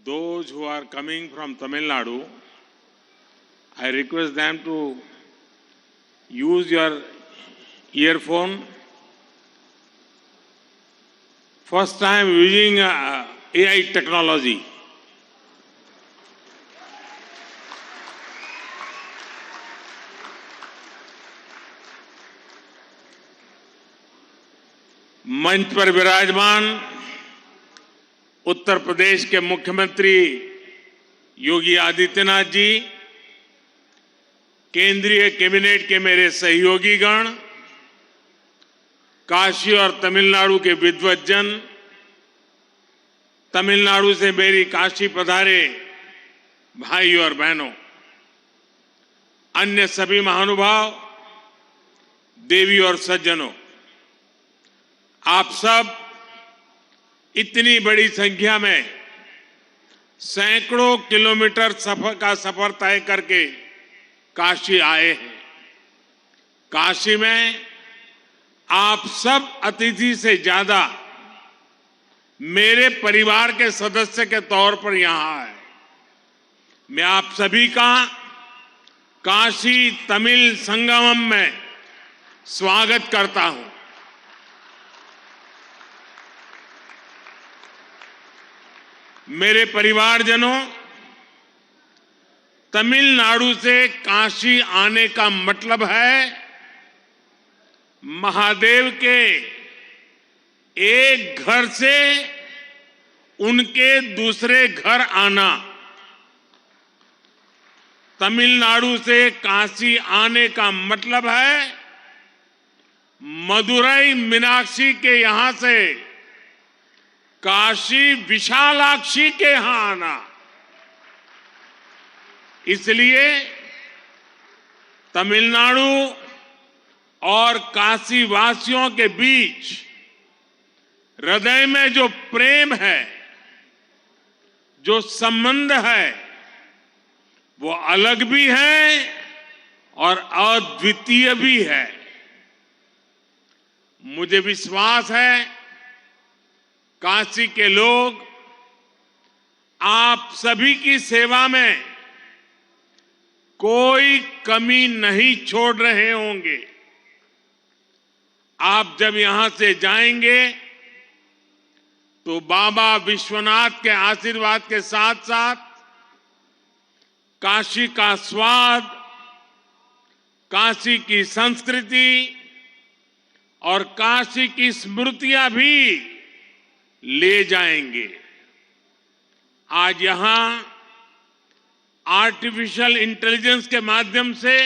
those who are coming from Tamil Nadu, I request them to use your earphone. First time using AI technology. मंच पर विराजमान उत्तर प्रदेश के मुख्यमंत्री योगी आदित्यनाथ जी, केंद्रीय cabinet के मेरे सहयोगीगण, काशी और तमिलनाडु के विद्वज्जन, तमिलनाडु से मेरी काशी पधारे भाई और बहनों, अन्य सभी महानुभाव, देवी और सज्जनों, आप सब इतनी बड़ी संख्या में सैकड़ों किलोमीटर का सफर तय करके काशी आए हैं। काशी में आप सब अतिथि से ज्यादा मेरे परिवार के सदस्य के तौर पर यहां आए। मैं आप सभी का काशी तमिल संगमम में स्वागत करता हूं। मेरे परिवारजनों, तमिलनाडु से काशी आने का मतलब है महादेव के एक घर से उनके दूसरे घर आना। तमिलनाडु से काशी आने का मतलब है मदुरई मीनाक्षी के यहां से काशी विशालाक्षी के यहां आना। इसलिए तमिलनाडु और काशी वासियों के बीच हृदय में जो प्रेम है, जो संबंध है, वो अलग भी है और अद्वितीय भी है। मुझे विश्वास है काशी के लोग आप सभी की सेवा में कोई कमी नहीं छोड़ रहे होंगे। आप जब यहां से जाएंगे तो बाबा विश्वनाथ के आशीर्वाद के साथ साथ काशी का स्वाद, काशी की संस्कृति और काशी की स्मृतियां भी ले जाएंगे। आज यहां आर्टिफिशियल इंटेलिजेंस के माध्यम से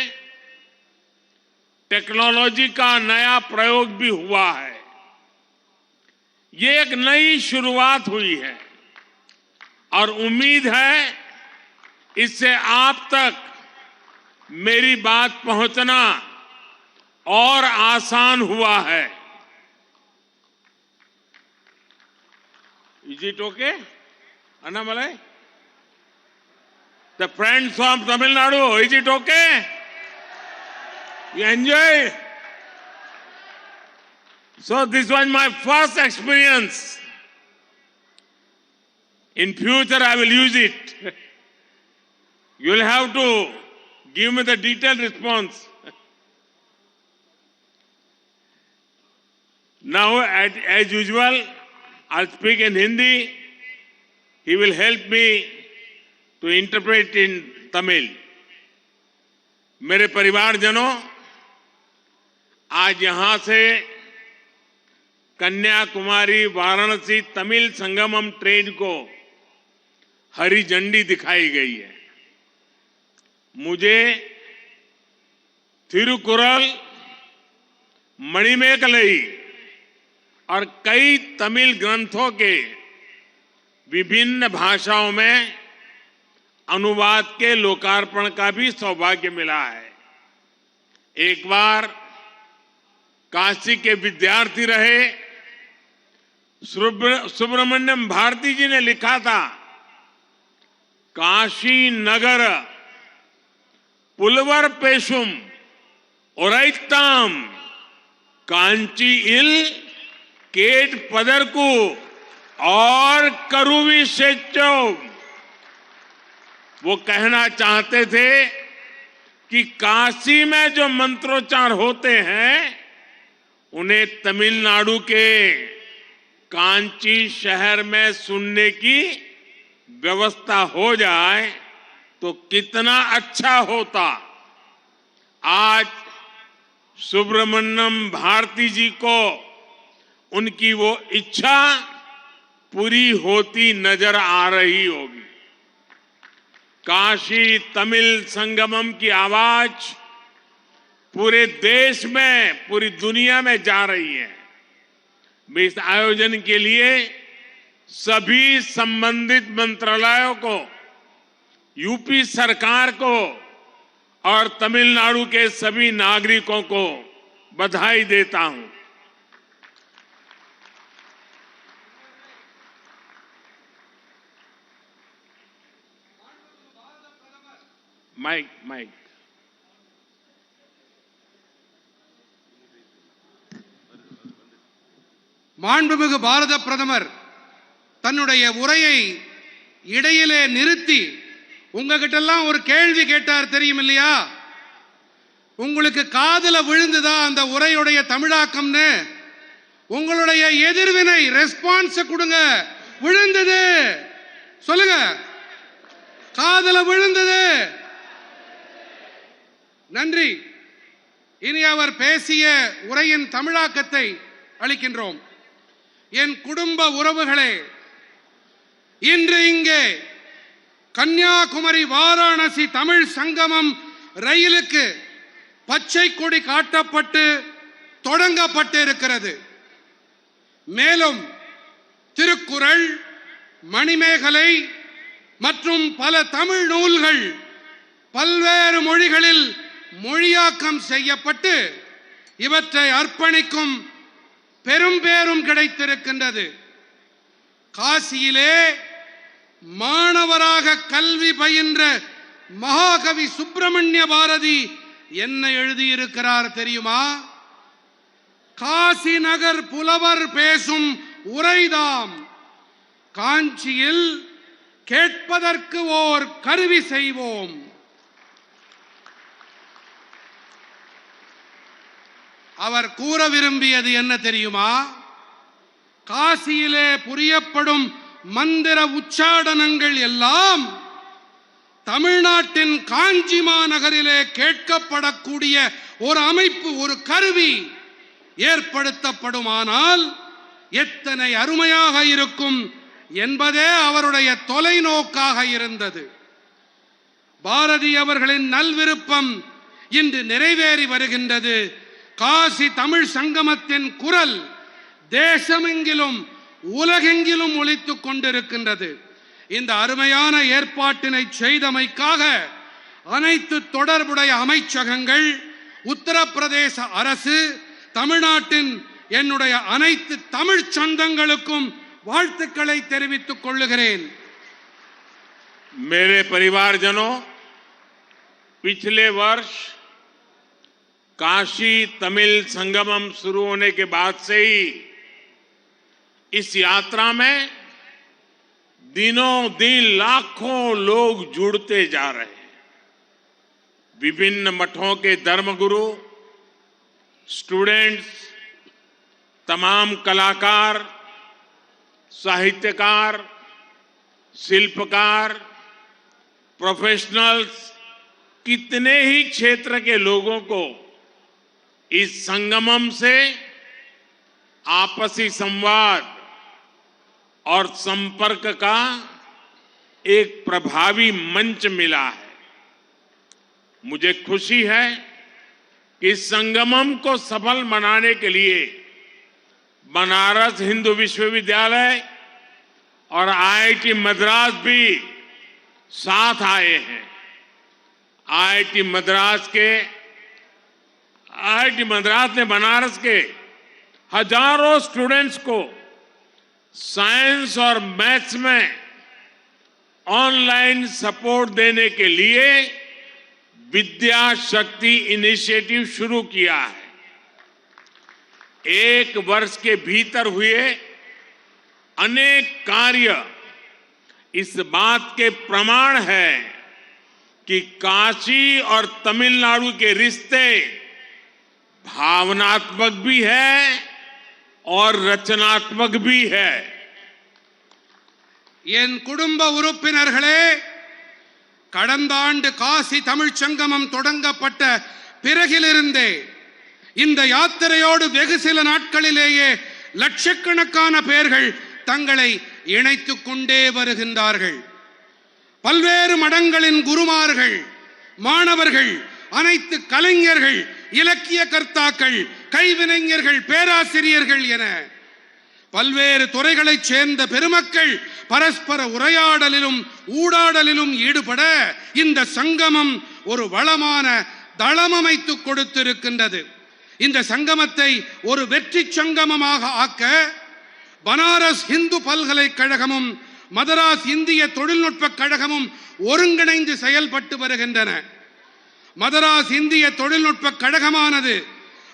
टेक्नोलॉजी का नया प्रयोग भी हुआ है। ये एक नई शुरुआत हुई है और उम्मीद है इससे आप तक मेरी बात पहुंचना और आसान हुआ है। Is it okay? Annamalai? The friends from Tamil Nadu, is it okay? You enjoy? So this was my first experience. In future I will use it. You will have to give me the detailed response. Now, as usual, I'll speak in Hindi. He will help me to interpret in Tamil. मेरे परिवारजनों, आज यहां से Kanyakumari Varanasi Tamil Sangamam train को हरी झंडी दिखाई गई है। मुझे थिरुकुरल, मणिमेकलई और कई तमिल ग्रंथों के विभिन्न भाषाओं में अनुवाद के लोकार्पण का भी सौभाग्य मिला है। एक बार काशी के विद्यार्थी रहे सुब्रमण्यम भारती जी ने लिखा था, काशी नगर पुलवर पेशुम ओरैताम कांची इल केट पदरकू और करुवी सेचो वो कहना चाहते थे कि काशी में जो मंत्रोच्चार होते हैं उन्हें तमिलनाडु के कांची शहर में सुनने की व्यवस्था हो जाए तो कितना अच्छा होता। आज सुब्रमण्यम भारती जी को उनकी वो इच्छा पूरी होती नजर आ रही होगी। काशी तमिल संगमम की आवाज पूरे देश में, पूरी दुनिया में जा रही है। मैं इस आयोजन के लिए सभी संबंधित मंत्रालयों को, यूपी सरकार को और तमिलनाडु के सभी नागरिकों को बधाई देता हूं। माइक மாண்புமிகு பாரத பிரதமர் தன்னுடைய உரையை இடையிலே நிறுத்தி உங்ககிட்ட எல்லாம் ஒரு கேள்வி கேட்டார் தெரியும் இல்லையா? உங்களுக்கு காதுல விழுந்துதா அந்த உரையுடைய தமிழாக்கம்னு? உங்களுடைய எதிர்வினை ரெஸ்பான்ஸ் கொடுங்க. விழுந்தது சொல்லுங்க. காதுல விழுந்தது. நன்றி. இனி அவர் பேசிய உரையின் தமிழாக்கத்தை அளிக்கின்றோம். என் குடும்ப உறவுகளே, இன்று இங்கே கன்னியாகுமரி வாராணசி தமிழ் சங்கமம் ரயிலுக்கு பச்சை கொடி காட்டப்பட்டு தொடங்கப்பட்டிருக்கிறது. மேலும் திருக்குறள், மணிமேகலை மற்றும் பல தமிழ் நூல்கள் பல்வேறு மொழிகளில் மொழியாக்கம் செய்யப்பட்டு இவற்றை அர்ப்பணிக்கும் பெரும் பேரும் கிடைத்திருக்கின்றது. காசியிலே மாணவராக கல்வி பயின்ற மகாகவி சுப்பிரமணிய பாரதி என்ன எழுதியிருக்கிறார் தெரியுமா? காசி நகர் புலவர் பேசும் உரைதாம், காஞ்சியில் கேட்பதற்கு ஓர் கருவி செய்வோம். அவர் கூற விரும்பியது என்ன தெரியுமா? காசியிலே புரியப்படும் மந்திர உச்சாடனங்கள் எல்லாம் தமிழ்நாட்டின் காஞ்சி மாநகரிலே கேட்கப்படக்கூடிய ஒரு அமைப்பு, ஒரு கருவி ஏற்படுத்தப்படுமானால் எத்தனை அருமையாக இருக்கும் என்பதே அவருடைய தொலைநோக்காக இருந்தது. பாரதி அவர்களின் நல்விருப்பம் இன்று நிறைவேறி வருகின்றது. காசி தமிழ் சங்கமத்தின் குரல் தேசமெங்கிலும் உலகெங்கிலும் ஒலித்துக் கொண்டிருக்கின்றது. இந்த அருமையான ஏற்பாட்டினை செய்தமைக்காக அனைத்து தொடர்புடைய அமைச்சகங்கள், உத்தரப்பிரதேச அரசு, தமிழ்நாட்டின் என்னுடைய அனைத்து தமிழ் சொந்தங்களுக்கும் வாழ்த்துக்களை தெரிவித்துக் கொள்ளுகிறேன். मेरे परिवारजनों, पिछले वर्ष काशी तमिल संगमम शुरू होने के बाद से ही इस यात्रा में दिनों दिन लाखों लोग जुड़ते जा रहे हैं। विभिन्न मठों के धर्मगुरु, स्टूडेंट्स, तमाम कलाकार, साहित्यकार, शिल्पकार, प्रोफेशनल्स, कितने ही क्षेत्र के लोगों को इस संगमम से आपसी संवाद और संपर्क का एक प्रभावी मंच मिला है। मुझे खुशी है कि इस संगमम को सफल बनाने के लिए बनारस हिंदू विश्वविद्यालय और आईआईटी मद्रास भी साथ आए हैं। आईआईटी मद्रास ने बनारस के हजारों स्टूडेंट्स को साइंस और मैथ्स में ऑनलाइन सपोर्ट देने के लिए विद्या शक्ति इनिशिएटिव शुरू किया है। एक वर्ष के भीतर हुए अनेक कार्य इस बात के प्रमाण है कि काशी और तमिलनाडु के रिश्ते भावनात्मक भी है और रचनात्मक भी है। என் குடும்ப உறுப்பினர்களே, கடந்த ஆண்டு காசி தமிழ்ச் சங்கமம் தொடங்கப்பட்ட பிறகிலிருந்தே இந்த யாத்திரையோடு வெகு சில நாட்களிலேயே லட்சக்கணக்கான பேர்கள் தங்களை இணைத்துக் கொண்டே வருகின்றார்கள். பல்வேறு மடங்களின் குருமார்கள், மாணவர்கள், அனைத்து கலைஞர்கள், இலக்கிய கர்த்தாக்கள், கைவினைஞர்கள், பேராசிரியர்கள் என பல்வேறு துறைகளைச் சேர்ந்த பெருமக்கள் பரஸ்பர உரையாடலிலும் ஊடாடலிலும் ஈடுபட இந்த சங்கமம் ஒரு வளமான தளமமைத்துக் கொடுத்திருக்கின்றது. இந்த சங்கமத்தை ஒரு வெற்றி சங்கமமாக ஆக்க பனாரஸ் இந்து பல்கலைக்கழகமும் மதராஸ் இந்திய தொழில்நுட்ப கழகமும் ஒருங்கிணைந்து செயல்பட்டு வருகின்றன. மதராஸ் இந்திய தொழில்நுட்ப கழகமானது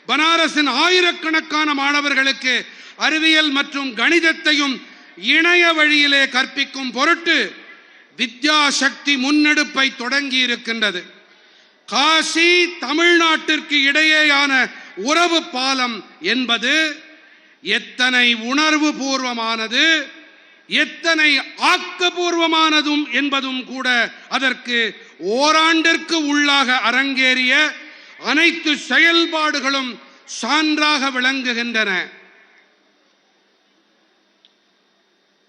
பனாரஸின் ஆயிரக்கணக்கான மாணவர்களுக்கு அறிவியல் மற்றும் கணிதத்தையும் இணைய வழியிலே கற்பிக்கும் பொருட்டு வித்யா சக்தி முன்னெடுப்பை தொடங்கி இருக்கின்றது. காசி தமிழ்நாட்டிற்கு இடையேயான உறவு பாலம் என்பது எத்தனை உணர்வு பூர்வமானது, எத்தனை ஆக்கப்பூர்வமானதும் என்பதும் கூட அதற்கு ஓராண்டிற்கு உள்ளாக அரங்கேறிய அனைத்து செயல்பாடுகளும் சான்றாக விளங்குகின்றன.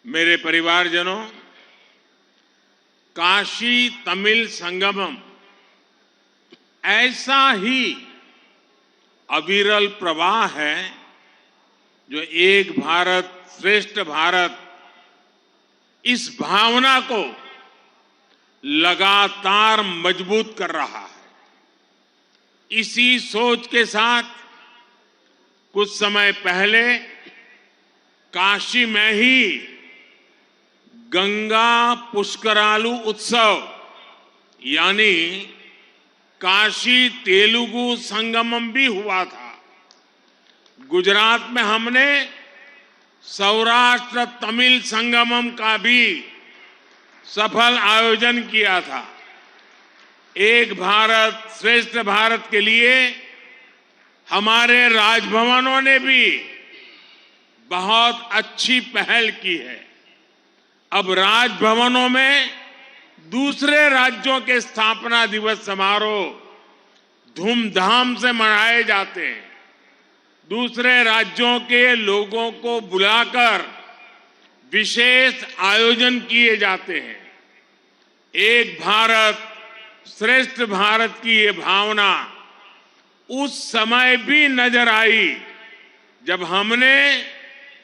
मेरे परिवारजनों, काशी तमिल संगमम ऐसा ही अविरल प्रवाह है जो एक भारत श्रेष्ठ भारत इस भावना को लगातार मजबूत कर रहा है। इसी सोच के साथ कुछ समय पहले काशी में ही गंगा पुष्करालु उत्सव यानी काशी तेलुगु संगमम भी हुआ था। गुजरात में हमने सौराष्ट्र तमिल संगमम का भी सफल आयोजन किया था। एक भारत श्रेष्ठ भारत के लिए हमारे राजभवनों ने भी बहुत अच्छी पहल की है। अब राजभवनों में दूसरे राज्यों के स्थापना दिवस समारोह धूमधाम से मनाए जाते हैं। दूसरे राज्यों के लोगों को बुलाकर विशेष आयोजन किए जाते हैं। एक भारत श्रेष्ठ भारत की ये भावना उस समय भी नजर आई जब हमने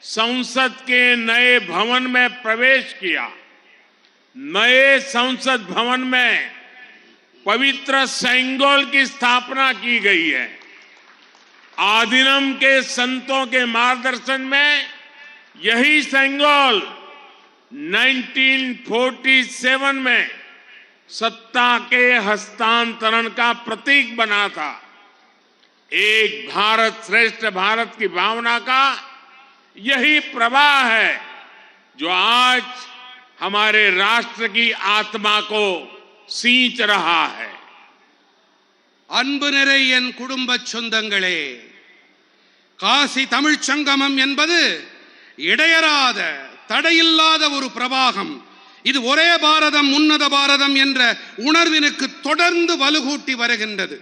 संसद के नए भवन में प्रवेश किया। नए संसद भवन में पवित्र सेंगोल की स्थापना की गई है। आदिनम के संतों के मार्गदर्शन में यही सेंगोल 1947 में सत्ता के हस्तांतरण का प्रतीक बना था। एक भारत श्रेष्ठ भारत की भावना का यही प्रवाह है जो आज हमारे राष्ट्र की आत्मा को सींच रहा है। அன்பு நிறை என் குடும்ப சொந்தங்களே, காசி தமிழ்ச் சங்கமம் என்பது இடையறாத தடையில்லாத ஒரு பிரவாகம். இது ஒரே பாரதம் உன்னத பாரதம் என்ற உணர்வினுக்கு தொடர்ந்து வலுகூட்டி வருகின்றது.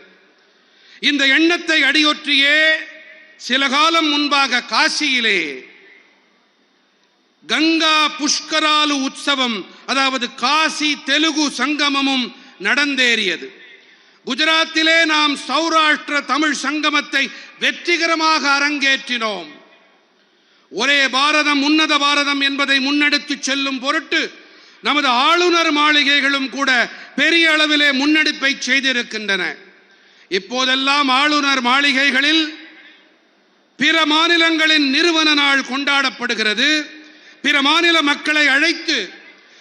இந்த எண்ணத்தை அடியொற்றியே சில காலம் முன்பாக காசியிலே கங்கா புஷ்கராலு உற்சவம், அதாவது காசி தெலுங்கு சங்கமமும் நடந்தேறியது. குஜராத்திலே நாம் சௌராஷ்டிர தமிழ் சங்கமத்தை வெற்றிகரமாக அரங்கேற்றினோம். ஒரே பாரதம் உன்னத பாரதம் என்பதை முன்னெடுத்து செல்லும் பொருட்டு நமது ஆளுநர் மாளிகைகளும் கூட பெரிய அளவிலே முன்னெடுப்பை செய்திருக்கின்றன. இப்போதெல்லாம் ஆளுநர் மாளிகைகளில் பிற மாநிலங்களின் நிறுவன நாள் கொண்டாடப்படுகிறது. பிற மாநில மக்களை அழைத்து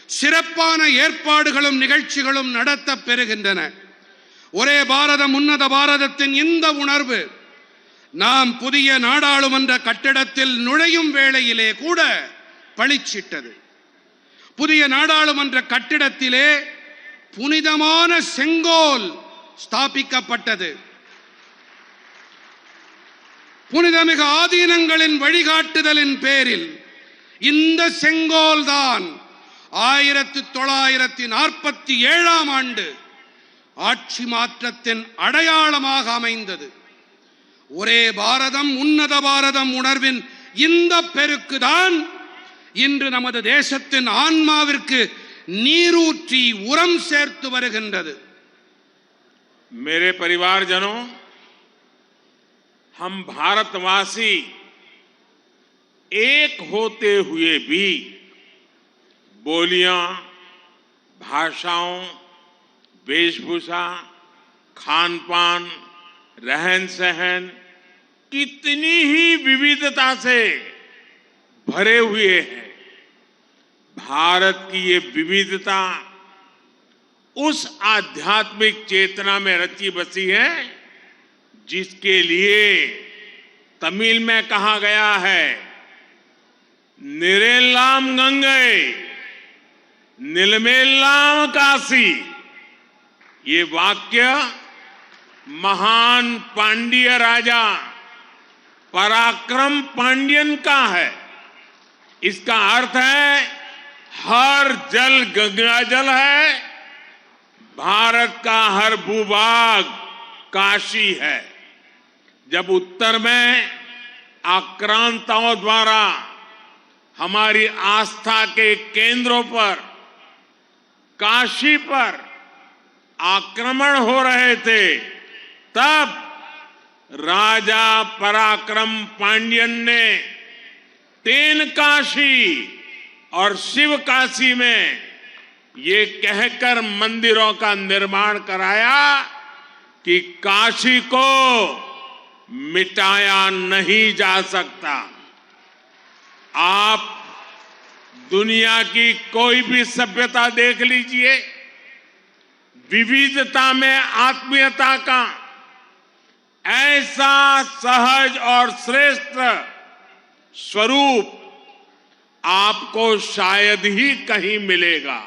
சிறப்பான ஏற்பாடுகளும் நிகழ்ச்சிகளும் நடத்தப் பெறுகின்றன. ஒரே பாரதம் உன்னத பாரதத்தின் இந்த உணர்வு நாம் புதிய நாடாளுமன்ற கட்டிடத்தில் நுழையும் வேளையிலே கூட பளிச்சிட்டது. புதிய நாடாளுமன்ற கட்டிடத்திலே புனிதமான செங்கோல் ஸ்தாபிக்கப்பட்டது. புனிதமிகு ஆதீனங்களின் வழிகாட்டுதலின் பேரில் இந்த செங்கோல் தான் 1947ஆம் ஆண்டு ஆட்சி மாற்றத்தின் அடையாளமாக அமைந்தது. ஒரே பாரதம் உன்னத பாரதம் உணர்வின் இந்த பெருக்குதான் இன்று நமது தேசத்தின் ஆன்மாவிற்கு நீரூற்றி உரம் சேர்த்து வருகின்றது. मेरे परिवारजनों, हम भारतवासी एक होते हुए भी बोलियां, भाषाओं, वेशभूषा, खान पान, रहन सहन कितनी ही विविधता से भरे हुए हैं. भारत की ये विविधता उस आध्यात्मिक चेतना में रची बसी है जिसके लिए तमिल में कहा गया है, निरेलाम गंगे निलमेलाम काशी. ये वाक्य महान पांड्य राजा पराक्रम पांड्यन का है. इसका अर्थ है हर जल गंगा जल है, भारत का हर भूभाग काशी है. जब उत्तर में आक्रांताओं द्वारा हमारी आस्था के केंद्रों पर, काशी पर आक्रमण हो रहे थे, तब राजा पराक्रम पांड्यन ने तेनकाशी और शिव काशी में ये कहकर मंदिरों का निर्माण कराया कि काशी को मिटाया नहीं जा सकता. आप दुनिया की कोई भी सभ्यता देख लीजिए, विविधता में आत्मीयता का ऐसा सहज और श्रेष्ठ स्वरूप आपको शायद ही कहीं मिलेगा.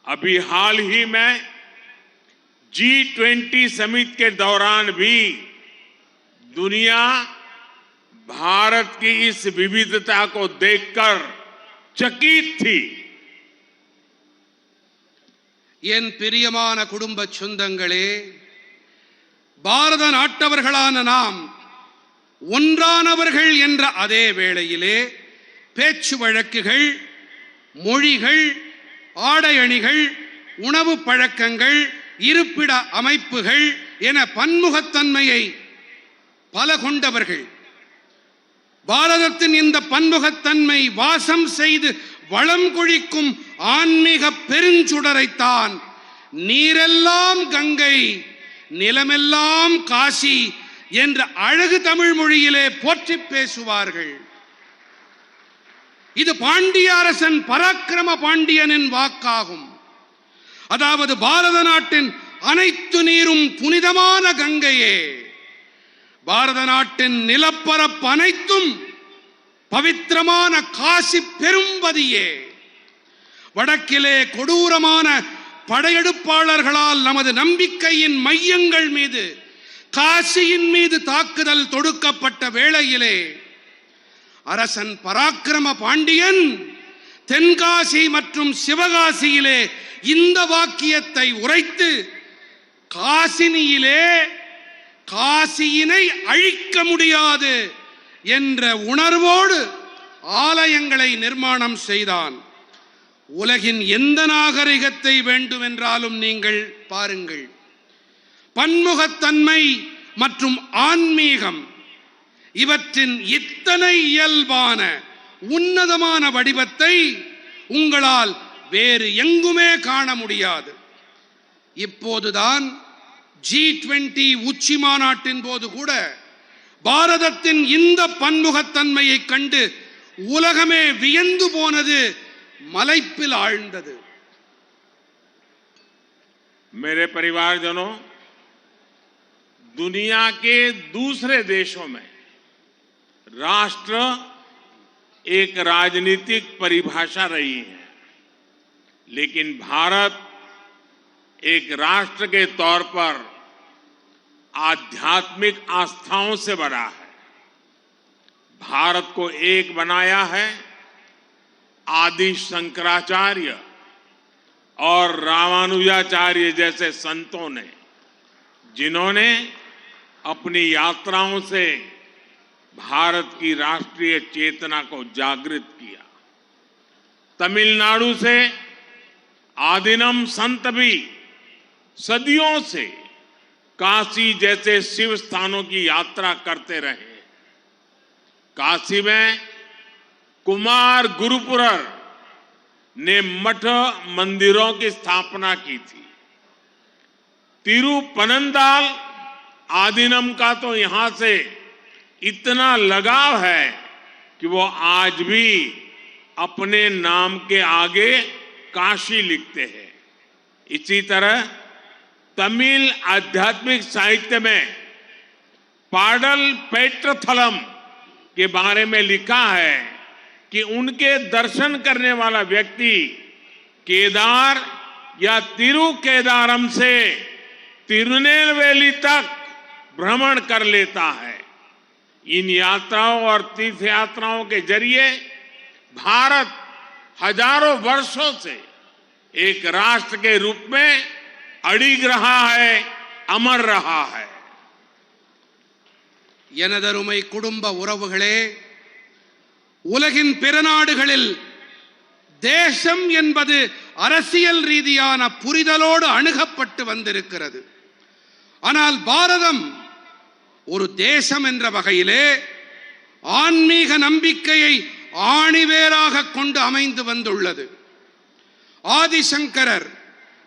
अभी हाल ही में G20 समिट के दौरान भी दुनिया भारत की इस विविधता को देखकर चकित थी. என் பிரியமான குடும்ப சொந்தங்களே, பாரத நாட்டவர்களான நாம் ஒன்றானவர்கள் என்ற அதே வேளையிலே பேச்சு வழக்குகள், மொழிகள், ஆடை அணிகள், உணவு பழக்கங்கள், இருப்பிட அமைப்புகள் என பன்முகத்தன்மையை பல கொண்டவர்கள். பாரதத்தின் இந்த பன்முகத்தன்மை வாசம் செய்து வளம் கொழிக்கும் ஆன்மீக பெருஞ்சுடரைத்தான் நீரெல்லாம் கங்கை, நிலமெல்லாம் காசி என்ற அழகு தமிழ் மொழியிலே போற்றி பேசுவார்கள். இது பாண்டிய அரசன் பராக்கிரம பாண்டியனின் வாக்காகும். அதாவது பாரத நாட்டின் அனைத்து நீரும் புனிதமான கங்கையே, பாரத நாட்டின் நிலப்பரப்பு அனைத்தும் பவித்திரமான காசி பெரும்பதியே. வடக்கிலே கொடூரமான படையெடுப்பாளர்களால் நமது நம்பிக்கையின் மையங்கள் மீது, காசியின் மீது தாக்குதல் தொடுக்கப்பட்ட வேளையிலே அரசன் பராக்கிரம பாண்டியன் தென்காசி மற்றும் சிவகாசியிலே இந்த வாக்கியத்தை உரைத்து காசினியிலே காசியினை அழிக்க முடியாது என்ற உணர்வோடு ஆலயங்களை நிர்மாணம் செய்தான். உலகின் எந்த நாகரிகத்தை வேண்டுமென்றாலும் நீங்கள் பாருங்கள், பன்முகத்தன்மை மற்றும் ஆன்மீகம் இவற்றின் இத்தனை இயல்பான உன்னதமான வடிவத்தை உங்களால் வேறு எங்குமே காண முடியாது. இப்போதுதான் G20 உச்சி மாநாட்டின் போது கூட பாரதத்தின் இந்த பன்முகத்தன்மையை கண்டு உலகமே வியந்து போனது, மலைப்பில் ஆழ்ந்தது. मेरे परिवारजनों, दुनिया के दूसरे देशों में राष्ट्र एक राजनीतिक परिभाषा रही है, लेकिन भारत एक राष्ट्र के तौर पर आध्यात्मिक आस्थाओं से भरा है। भारत को एक बनाया है आदि शंकराचार्य और रामानुजाचार्य जैसे संतों ने, जिन्होंने अपनी यात्राओं से भारत की राष्ट्रीय चेतना को जागृत किया। तमिलनाडु से आदिनम संत भी सदियों से काशी जैसे शिव स्थानों की यात्रा करते रहे। काशी में कुमार गुरुपुरर ने मठ मंदिरों की स्थापना की थी। तिरुपनंदाल आदिनम का तो यहां से इतना लगाव है कि वो आज भी अपने नाम के आगे काशी लिखते हैं। इसी तरह तमिल आध्यात्मिक साहित्य में पाडल पेट्रथलम के बारे में लिखा है कि उनके दर्शन करने वाला व्यक्ति केदार या तिरुकेदारम से तिरुनेलवेली तक भ्रमण कर लेता है। इन यात्राओं और तीर्थ यात्राओं के जरिए भारत हजारों वर्षों से एक राष्ट्र के रूप में अड़िग रहा है, अमर रहा है। எனதருமை குடும்ப உறவுகளே, உலகின் பிற நாடுகளில் தேசம் என்பது அரசியல் ரீதியான புரிதலோடு அணுகப்பட்டு வந்திருக்கிறது. ஆனால் பாரதம் ஒரு தேசம் என்ற வகையிலே ஆன்மீக நம்பிக்கையை ஆணிவேராக கொண்டு அமைந்து வந்துள்ளது. ஆதிசங்கரர்,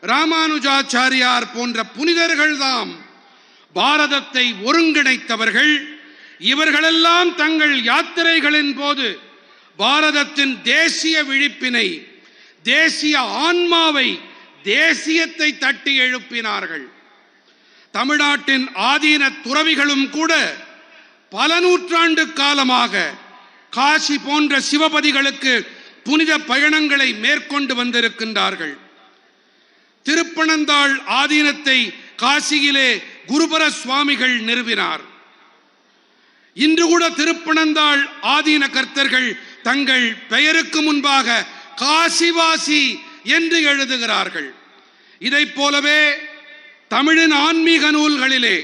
ராமானுஜாச்சாரியார் போன்ற புனிதர்கள்தாம் பாரதத்தை ஒருங்கிணைத்தவர்கள். இவர்களெல்லாம் தங்கள் யாத்திரைகளின் போது பாரதத்தின் தேசிய விழிப்பினை, தேசிய ஆன்மாவை, தேசியத்தை தட்டி எழுப்பினார்கள். தமிழ்நாட்டின் ஆதீன துறவிகளும் கூட பல நூற்றாண்டு காலமாக காசி போன்ற சிவபதிகளுக்கு புனித பயணங்களை மேற்கொண்டு வந்திருக்கின்றார்கள். திருப்பனந்தாள் ஆதீனத்தை காசியிலே குருபர சுவாமிகள் நிறுவினார். இன்று கூட திருப்பனந்தாள் ஆதீன கர்த்தர்கள் தங்கள் பெயருக்கு முன்பாக காசிவாசி என்று எழுதுகிறார்கள். இதைப் போலவே தமிழின் ஆன்மீக நூல்களிலே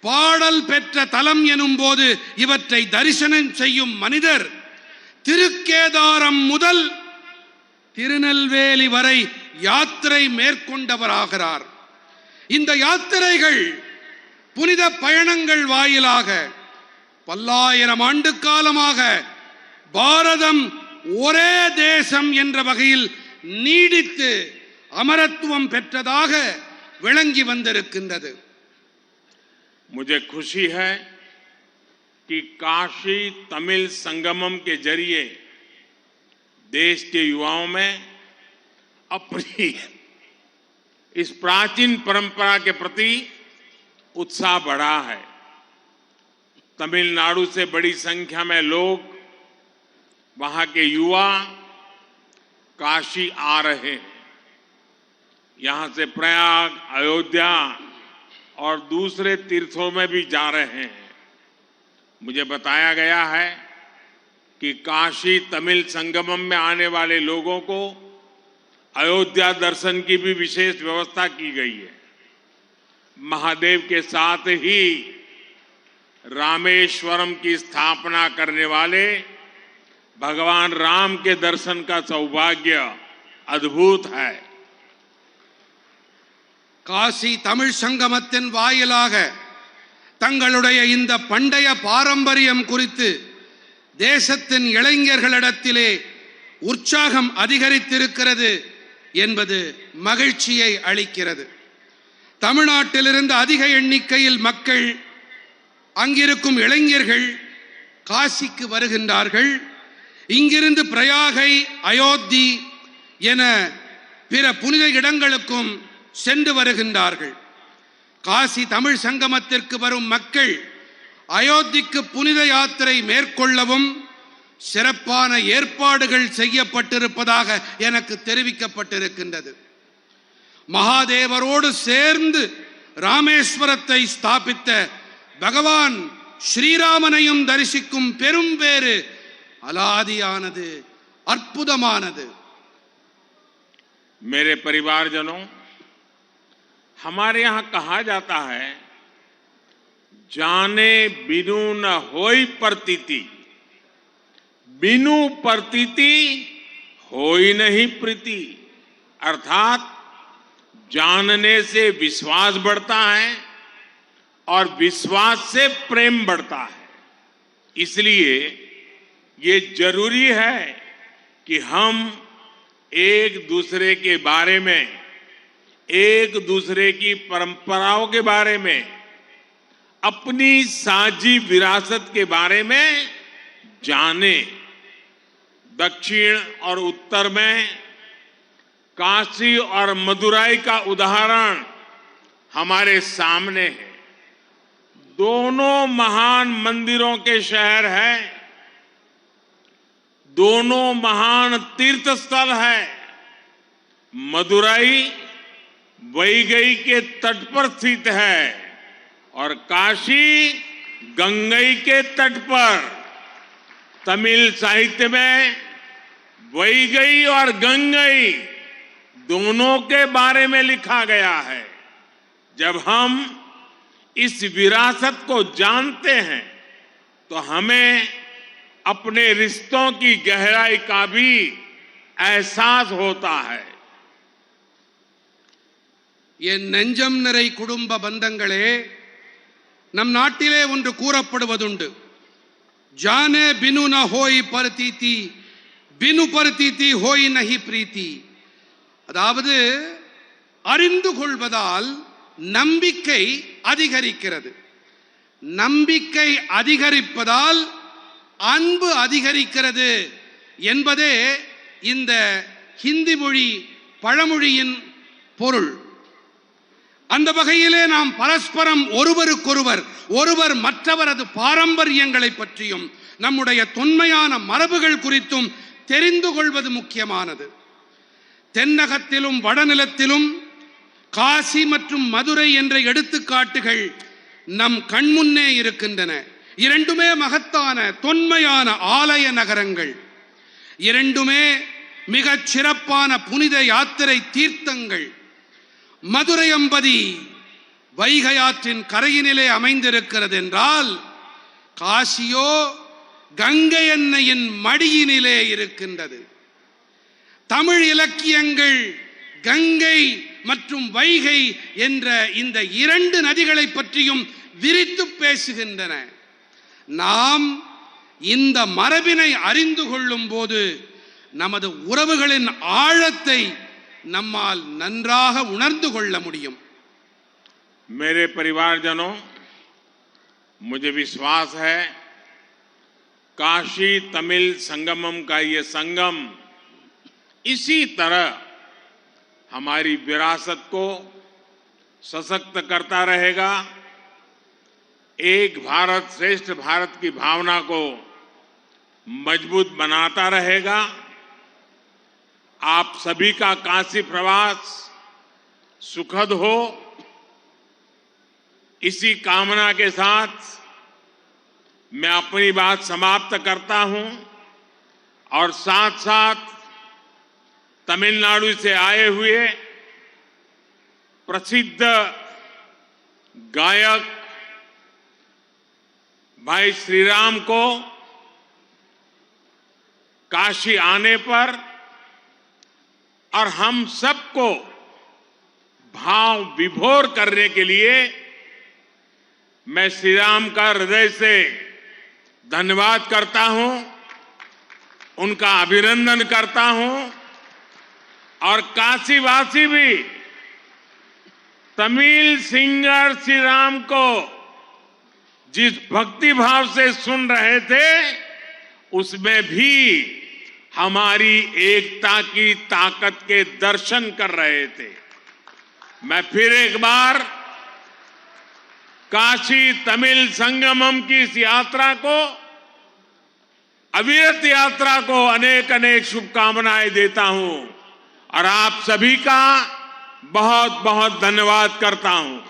பாடல் பெற்ற தலம் எனும் போது இவற்றை தரிசனம் செய்யும் மனிதர் திருக்கேதாரம் முதல் திருநெல்வேலி வரை யாத்திரை மேற்கொண்டவராகிறார். இந்த யாத்திரைகள், புனித பயணங்கள் வாயிலாக பல்லாயிரம் ஆண்டு காலமாக பாரதம் ஒரே தேசம் என்ற வகையில் நீடித்து அமரத்துவம் பெற்றதாக விளங்கி வந்திருக்கின்றது. मुझे खुशी है कि काशी तमिल संगमम के जरिए देश के युवाओं में अपनी इस प्राचीन परंपरा के प्रति उत्साह बढ़ा है। तमिलनाडु से बड़ी संख्या में लोग, वहां के युवा काशी आ रहे हैं। यहां से प्रयाग, अयोध्या और दूसरे तीर्थों में भी जा रहे हैं। मुझे बताया गया है कि काशी तमिल संगमम में आने वाले लोगों को अयोध्या दर्शन की भी विशेष व्यवस्था की गई है। महादेव के साथ ही रामेश्वरम की स्थापना करने वाले भगवान राम के दर्शन का सौभाग्य अद्भुत है। காசி தமிழ் சங்கமத்தின் வாயிலாக தங்களுடைய இந்த பண்டைய பாரம்பரியம் குறித்து தேசத்தின் இளைஞர்களிடத்திலே உற்சாகம் அதிகரித்திருக்கிறது என்பது மகிழ்ச்சியை அளிக்கிறது. தமிழ்நாட்டிலிருந்து அதிக எண்ணிக்கையில் மக்கள், அங்கிருக்கும் இளைஞர்கள் காசிக்கு வருகின்றார்கள். இங்கிருந்து பிரயாகை, அயோத்தி என பிற புனித இடங்களுக்கும் சென்று வருகின்றார்கள். காசி தமிழ் சங்கமத்திற்கு வரும் மக்கள் அயோத்திக்கு புனித யாத்திரை மேற்கொள்ளவும் சிறப்பான ஏற்பாடுகள் செய்யப்பட்டிருப்பதாக எனக்கு தெரிவிக்கப்பட்டிருக்கின்றது. மகாதேவரோடு சேர்ந்து ராமேஸ்வரத்தை ஸ்தாபித்த பகவான் ஸ்ரீராமனையும் தரிசிக்கும் பெரும் பேறு அலாதியானது, அற்புதமானது. मेरे परिवारजनों, हमारे यहां कहा जाता है, जाने बिनु न होई प्रतीति, बिनु प्रतीति होई नहीं प्रीति। अर्थात जानने से विश्वास बढ़ता है और विश्वास से प्रेम बढ़ता है। इसलिए ये जरूरी है कि हम एक दूसरे के बारे में, एक दूसरे की परंपराओं के बारे में, अपनी साझी विरासत के बारे में जाने। दक्षिण और उत्तर में काशी और मदुराई का उदाहरण हमारे सामने है। दोनों महान मंदिरों के शहर हैं, दोनों महान तीर्थ स्थल है। मदुराई वैगई के तट पर स्थित है और काशी गंगई के तट पर। तमिल साहित्य में वैगई और गंगई दोनों के बारे में लिखा गया है। जब हम इस विरासत को जानते हैं तो हमें अपने रिश्तों की गहराई का भी एहसास होता है। என் நெஞ்சம் நிறை குடும்ப பந்தங்களே, நம் நாட்டிலே ஒன்று கூறப்படுவதுண்டு, ஜானே பினு ந ஹோய் பரதீதி, பினு பரதீதி ஹோய் நஹி பிரீத்தி. அதாவது அறிந்து கொள்வதால் நம்பிக்கை அதிகரிக்கிறது, நம்பிக்கை அதிகரிப்பதால் அன்பு அதிகரிக்கிறது என்பதே இந்த ஹிந்தி மொழி பழமொழியின் பொருள். அந்த வகையிலே நாம் பரஸ்பரம் ஒருவருக்கொருவர், ஒருவர் மற்றவரது பாரம்பரியங்களை பற்றியும் நம்முடைய தொன்மையான மரபுகள் குறித்தும் தெரிந்து கொள்வது முக்கியமானது. தென்னகத்திலும் வடநிலத்திலும் காசி மற்றும் மதுரை என்ற எடுத்துக்காட்டுகள் நம் கண்முன்னே இருக்கின்றன. இரண்டுமே மகத்தான தொன்மையான ஆலய நகரங்கள், இரண்டுமே மிகச் சிறப்பான புனித யாத்திரை தீர்த்தங்கள். மதுரை அம்பதி வைகை ஆற்றின் கரையினிலே அமைந்திருக்கிறது என்றால், காசியோ கங்கை அன்னையின் மடியினிலே இருக்கின்றது. தமிழ் இலக்கியங்கள் கங்கை மற்றும் வைகை என்ற இந்த இரண்டு நதிகளை பற்றியும் விரித்து பேசுகின்றன. நாம் இந்த மரபினை அறிந்து கொள்ளும் போது நமது உறவுகளின் ஆழத்தை நம்மால் நன்றாக உணர்ந்து கொள்ள முடியும். मेरे परिवारजनों, मुझे विश्वास है काशी तमिल संगमम का ये संगम इसी तरह हमारी विरासत को सशक्त करता रहेगा, एक भारत श्रेष्ठ भारत की भावना को मजबूत बनाता रहेगा। आप सभी का काशी प्रवास सुखद हो, इसी कामना के साथ मैं अपनी बात समाप्त करता हूं और साथ साथ तमिलनाडु से आए हुए प्रसिद्ध गायक भाई श्रीराम को काशी आने पर और हम सबको भाव विभोर करने के लिए मैं श्रीराम का हृदय से धन्यवाद करता हूं, उनका अभिनंदन करता हूं और काशीवासी भी तमिल सिंगर श्रीराम को जिस भक्ति भाव से सुन रहे थे उसमें भी हमारी एकता की ताकत के दर्शन कर रहे थे। मैं फिर एक बार काशी तमिल संगमम की इस यात्रा को, अविरत यात्रा को अनेक अनेक शुभकामनाएं देता हूं और आप सभी का बहुत बहुत धन्यवाद करता हूं।